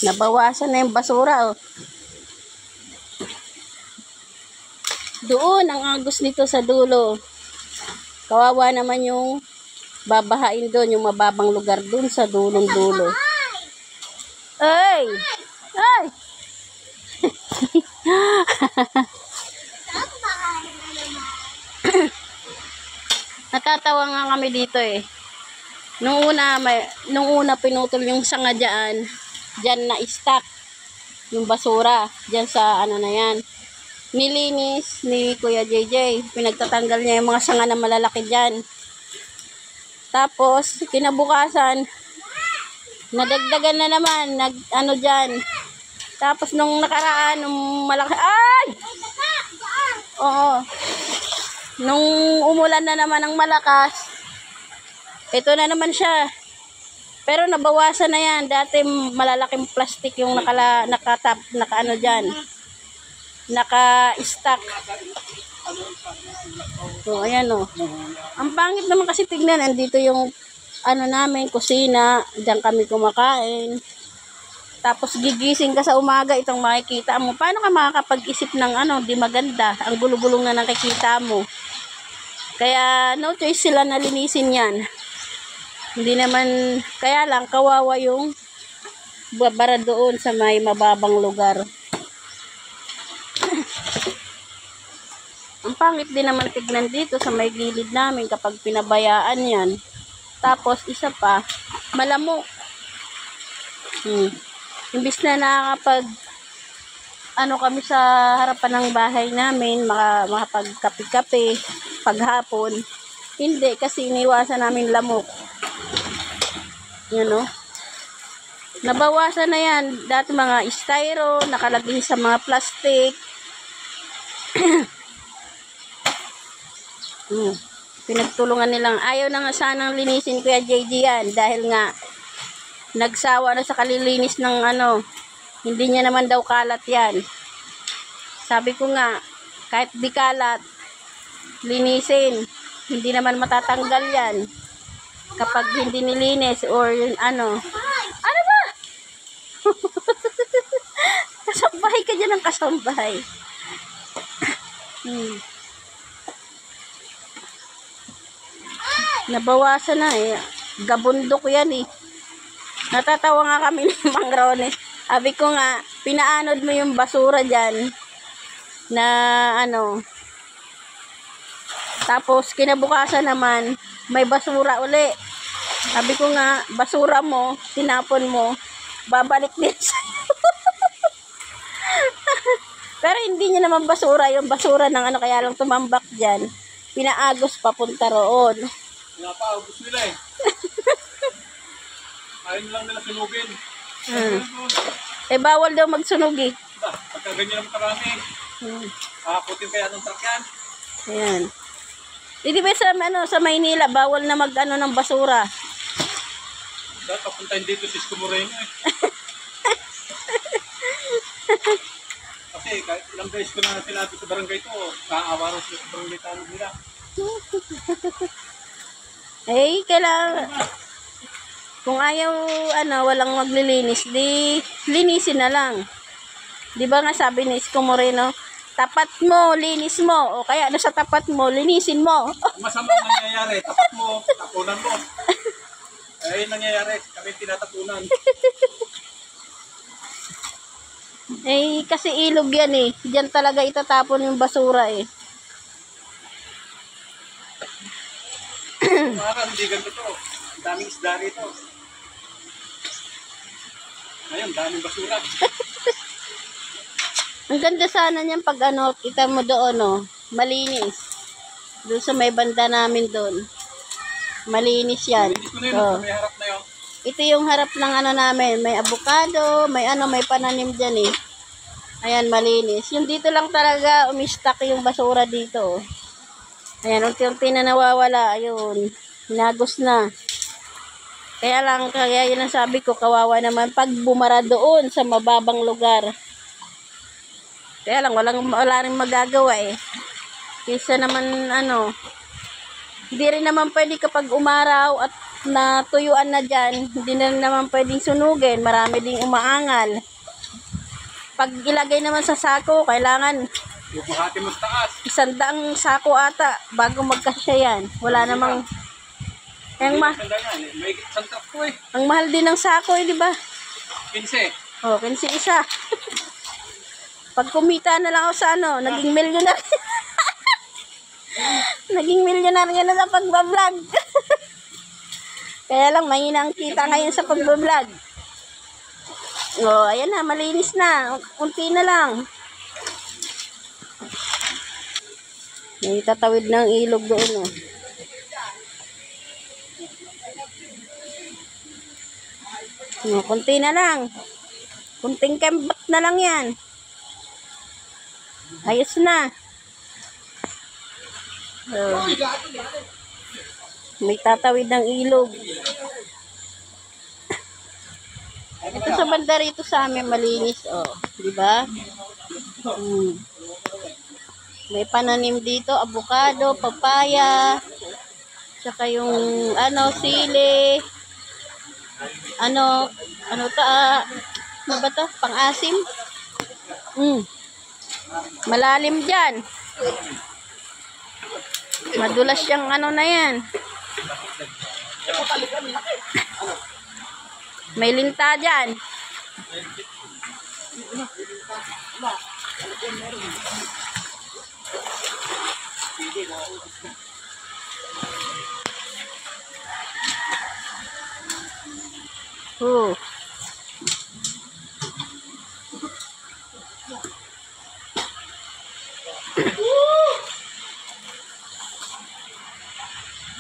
Nabawasan na yung basura, oh. Doon ang agos nito sa dulo. Kawawa naman yung babahain doon, yung mababang lugar doon sa dulong dulo. Ay! Ay! Natatawa nga kami dito eh. Nung una pinutol yung sanga dyan na stock yung basura dyan sa ano na yan. Nilinis ni Kuya JJ. Pinagtatanggal niya yung mga sanga na malalaki dyan. Tapos kinabukasan nadagdagan na naman ano dyan. Tapos nung nakaraan nung malaki ay! Oo. Nung umulan na naman ng malakas, ito na naman siya. Pero nabawasan na yan. Dati malalaking plastic yung naka-ano dyan. Naka-stack. So, ayan o. Ang pangit naman kasi tignan. Andito yung ano namin, kusina. Diyan kami kumakain. Tapos gigising ka sa umaga, itong makikita mo. Paano ka makakapag-isip ng ano, di maganda? Ang gulo-gulo na nakikita mo. Kaya no choice sila na linisin yan. Hindi naman, kaya lang kawawa yung babara doon sa may mababang lugar. Ang pangit din naman tignan dito sa may gilid namin kapag pinabayaan yan. Tapos isa pa, malamok. Imbis na nakakapag ano kami sa harapan ng bahay namin, makapagkape-kape paghapon. Hindi, kasi iniwasan namin lamok. Yan o. Nabawasan na yan. Dati mga styro, nakalagay sa mga plastic. Pinagtulungan nilang. Ayaw na nga sanang linisin Kuya JD yan. Dahil nga, nagsawa na sa kalilinis ng ano. Hindi niya naman daw kalat yan. Sabi ko nga, kahit di kalat, linisin. Hindi naman matatanggal yan. Kapag hindi nilinis or yun ano. Ano ba? Kasambahay ka dyan ng kasambahay. Nabawasan na eh. Gabundok yan eh. Natatawa nga kami ng Mang Rones. Sabi ko nga, pinaanod mo yung basura dyan na ano. Tapos kinabukasan naman, may basura uli. Sabi ko nga, basura mo, tinapon mo, babalik din sa'yo. Pero hindi niya naman basura, yung basura ng ano, kaya lang tumambak dyan. Pinaagos papunta roon. Pinapaagos nila eh. Ayaw lang nila sunugin. Eh, bawal daw magsunog eh. Pagka ganyan naman karami. Putin kaya ng truck yan. Ayan. Hindi ba sa Maynila, bawal na mag-ano ng basura? Dahil papuntahin dito si Isko Moreno eh. Kasi kahit ilang beses ko na sinabi sa barangay ito, nakaawa rin sa barangay tanong nila. Eh, kailangan, kung ayaw, ano, walang maglilinis, di linisin na lang. Di ba nga sabi ni Isko Moreno, tapat mo, linis mo. O kaya sa tapat mo, linisin mo. Masama nangyayari, tapat mo, tapunan mo. Eh, nangyayari, kami tinatapunan. Eh, kasi ilog yan eh. Diyan talaga itatapon yung basura eh. Mga hindi ganito to. Ang daming isda rito. Ngayon, daming basura. Ang ganda sana niyan pag ano, kita mo doon oh, malinis. Doon sa may banda namin doon. Malinis yan. Oh. May harap na yun. Ito yung harap ng ano namin, may avocado, may ano, may pananim diyan eh. Ayan, malinis. Yung dito lang talaga umistak yung basura dito. Ayan, unti-unti na nawawala. Ayun, hinagos na. Kaya yun ang sabi ko, kawawa naman pag bumara doon sa mababang lugar. Kaya lang, wala rin magagawa eh. Kaysa naman, hindi rin naman pwede kapag umaraw at natuyuan na dyan, hindi na rin naman pwedeng sunugin. Marami ding umaangal. Pag ilagay naman sa sako, kailangan Yung buhati mo sa taas. 100 sako ata bago magkasya yan. Wala namang Tanda yan. May isang truck po eh. ang mahal din ng sako eh, di ba? 15. Oh, 15 isa. Pag kumita na lang ako sa naging millionaire. Naging millionaire na sa pagbablog. Kaya lang, mahina ang kita ngayon sa pagbablog. Oh, ayan na, malinis na. Kunti na lang. May tatawid ng ilog doon, oh. Oh, kunti na lang. Kunting kembot na lang yan. Ayos na. Oh. May tatawid ng ilog. Ito sa banda rito sa amin malinis, oh, di ba? May pananim dito, avocado, papaya, saka yung sili. Ano ba to? Pang-asim. Malalim diyan. Madulas yung na yan. May linta dyan.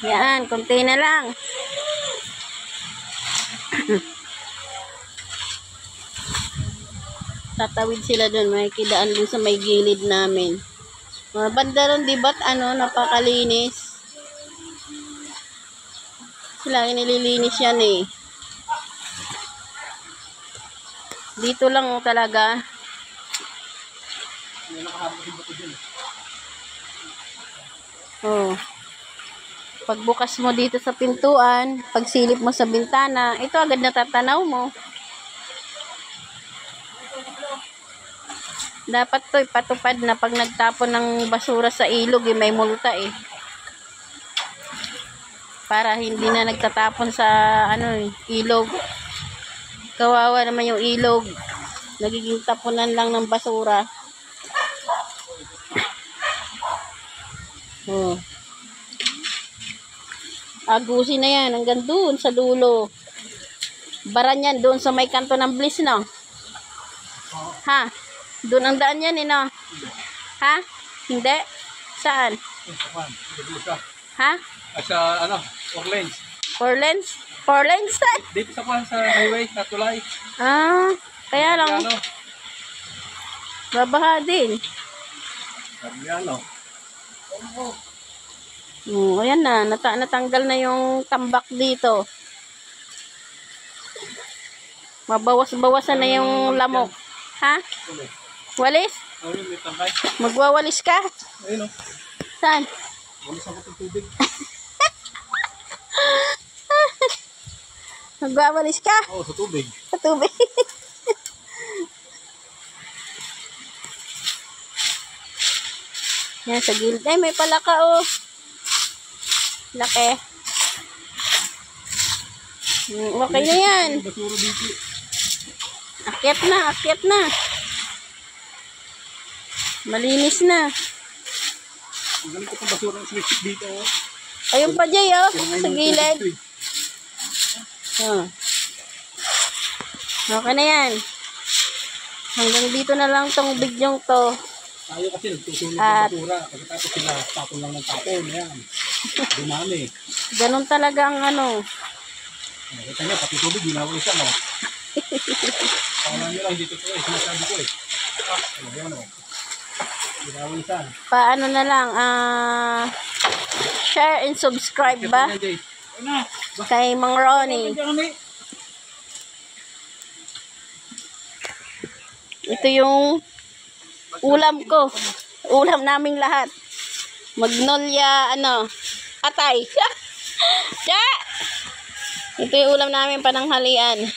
Yan, konti na lang. Tatawid sila doon, may kidaan doon sa may gilid namin. Mga banda ron, di ba't napakalinis? Sila nililinis yan eh. Dito lang talaga. Oh. Pagbukas mo dito sa pintuan, pagsilip mo sa bintana, ito agad natatanaw mo. Dapat to ipatupad na pag nagtapon ng basura sa ilog, may multa eh. Para hindi na nagtatapon sa ilog. Kawawa naman yung ilog. Nagiging tapunan lang ng basura. Oh. Agusin na yan hanggang doon sa dulo. Baran yan doon sa may kanto ng Bliss, no? Ha? Doon ang daan yan, no? Ha? Hindi? Saan? Ha? Sa Orleans. Orleans? Orleans? Dito sa highway, sa tulay. Ah, kaya lang. Babaha din. Ayan na, natanggal na yung tambak dito. Mabawas-bawasan na yung lamok. Ha? Walis? Magwawalis ka? Ayun o. Saan? Walis ako ng tubig. Magwawalis ka? Oo, sa tubig. Sa tubig. Yan, sa gilid. Ay, may palaka oh. Laki. Okay na yan. Basura dito. Akyat na, akyat na. Malinis na. Ang galing ko itong basura ng switch dito. Ayun pa, Jay, oh. Sa gilid. Oh. Okay na yan. Hanggang dito na lang tong bidyong to. Tayo kasi nagtusunog ng basura. Pagkatapos sila tapon lang ng tapon. Ayan. Dumami. Ganun talaga ang Nakita niya, pati tubig, ginawin siya, no? Paano nyo lang dito ko eh. Sinasabi ko eh. Ayan o. Ginawin saan? Paano na lang, share and subscribe ba? Ano? Kay Mang Ronnie. Ito yung ulam ko. Ulam naming lahat. Magnolia, atay. Ja! Ito yung ulam namin pananghalian.